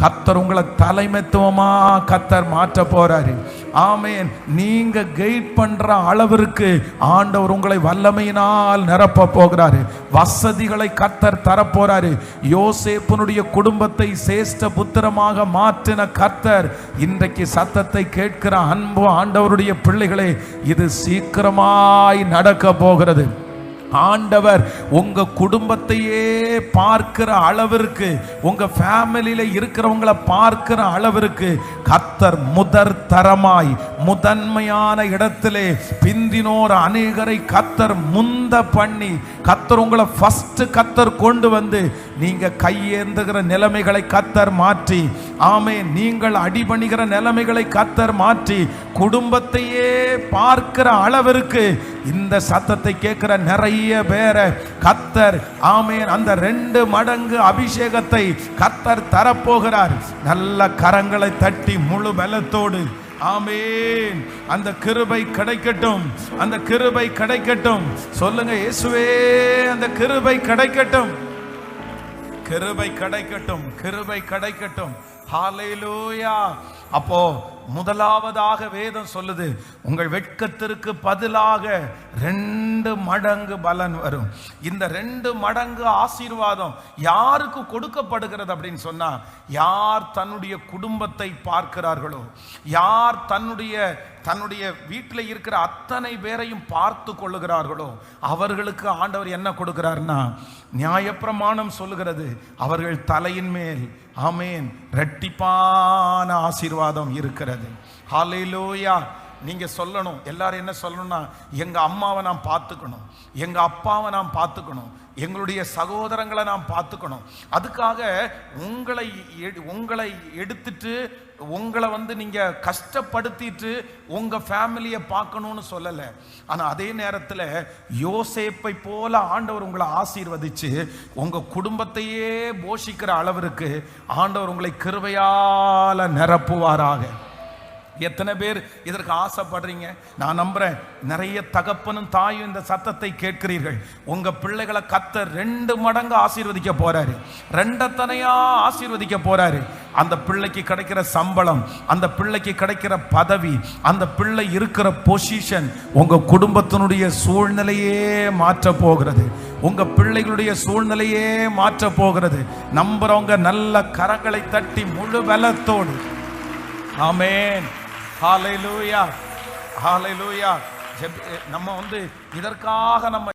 கர்த்தர் உங்களை தலைமைத்துவமா கர்த்தர் மாற்ற போறாரு. ஆமென். நீங்க கைட் பண்ற அளவிற்கு ஆண்டவர் உங்களை வல்லமையினால் நிரப்ப போகிறாரு. வசதிகளை கர்த்தர் தரப்போறாரு. யோசேப்புனுடைய குடும்பத்தை சேஷ்ட புத்திரமாக மாற்றின கர்த்தர் இன்றைக்கு சத்தத்தை கேட்கிற அன்பு ஆண்டவருடைய பிள்ளைகளே, இது சீக்கிரமாய் நடக்க போகிறது. ஆண்டவர் உங்க குடும்பத்தையே பார்க்கிற அளவிற்கு, உங்க ஃபேமிலியில இருக்கிறவங்களை பார்க்கிற அளவிற்கு கர்த்தர் முதற் தரமாய் முதன்மையான இடத்திலே பிந்தினோர் அநேகரை கர்த்தர் முந்த பண்ணி, கர்த்தர் உங்களை ஃபர்ஸ்ட் கர்த்தர் கொண்டு வந்து நீங்க கையேந்துகிற நிலைமைகளை கர்த்தர் மாற்றி, ஆமென், நீங்கள் அடிபணிகிற நிலைமைகளை கர்த்தர் மாற்றி குடும்பத்தையே பார்க்கிற அளவிற்கு இந்த சத்தத்தை கேட்கிற நிறைய பேரை கர்த்தர், ஆமென், அந்த 2 மடங்கு அபிஷேகத்தை கர்த்தர் தரப்போகிறார். நல்ல கரங்களை தட்டி முழு பலத்தோடு ஆமென், அந்த கிருபை கிடைக்கட்டும், அந்த கிருபை கிடைக்கட்டும். சொல்லுங்க, இயேசுவே அந்த கிருபை கிடைக்கட்டும், கிருபை கிடைக்கட்டும், கிருபை கிடைக்கட்டும். ஹல்லேலூயா. அப்போ முதலாவதாக வேதம் சொல்லுது, உங்கள் வெட்கத்திற்கு பதிலாக 2 மடங்கு பலன் வரும். இந்த 2 மடங்கு ஆசீர்வாதம் யாருக்கு கொடுக்கப்படுகிறது அப்படின்னு சொன்னா, யார் தன்னுடைய குடும்பத்தை பார்க்கிறார்களோ, யார் தன்னுடைய வீட்டில் இருக்கிற அத்தனை பேரையும் பார்த்து கொள்ளுகிறார்களோ, அவர்களுக்கு ஆண்டவர் என்ன கொடுக்கிறார்னா, நியாயப்பிரமாணம் சொல்லுகிறது, அவர்கள் தலையின் மேல், ஆமென், இரட்டிப்பான ஆசீர்வாதம் இருக்கிறது. ஹல்லேலூயா. நீங்க சொல்லணும், எல்லாரும் என்ன சொல்லணும்னா, எங்க அம்மாவை நான் பார்த்துக்கணும், எங்க அப்பாவை நான் பார்த்துக்கணும், எங்களுடைய சகோதரங்களை நான் பார்த்துக்கணும். அதுக்காக உங்களை எடுத்துட்டு உங்களை நீங்க கஷ்டப்படுத்திட்டு உங்க ஃபேமிலியை பார்க்கணும்னு சொல்லலை. ஆனா அதே நேரத்தில் யோசேப்பை போல ஆண்டவர் உங்களை ஆசீர்வதிச்சு உங்க குடும்பத்தையே போஷிக்கிற அளவிற்கு ஆண்டவர் உங்களை கிருபையால நிரப்புவாராக. எத்தனை பேர் இதற்கு ஆசைப்படுறீங்க? நான் நம்புறேன் நிறைய தகப்பனும் தாயும் இந்த சத்தத்தை கேட்கிறீர்கள். உங்க பிள்ளைகளை கர்த்தர் 2 மடங்கு ஆசீர்வதிக்க போறாரு, 2 ஆசீர்வதிக்க போறாரு. அந்த பிள்ளைக்கு கிடைக்கிற சம்பளம், அந்த பிள்ளைக்கு கிடைக்கிற பதவி, அந்த பிள்ளை இருக்கிற பொசிஷன் உங்க குடும்பத்தினுடைய சூழ்நிலையே மாற்ற போகிறது, உங்க பிள்ளைகளுடைய சூழ்நிலையே மாற்ற போகிறது. நம்புறவங்க நல்ல கரங்களை தட்டி முழு பலத்தோடு ஆமென், ஹல்லேலூயா, ஹல்லேலூயா. நம்ம இதற்காக நம்ம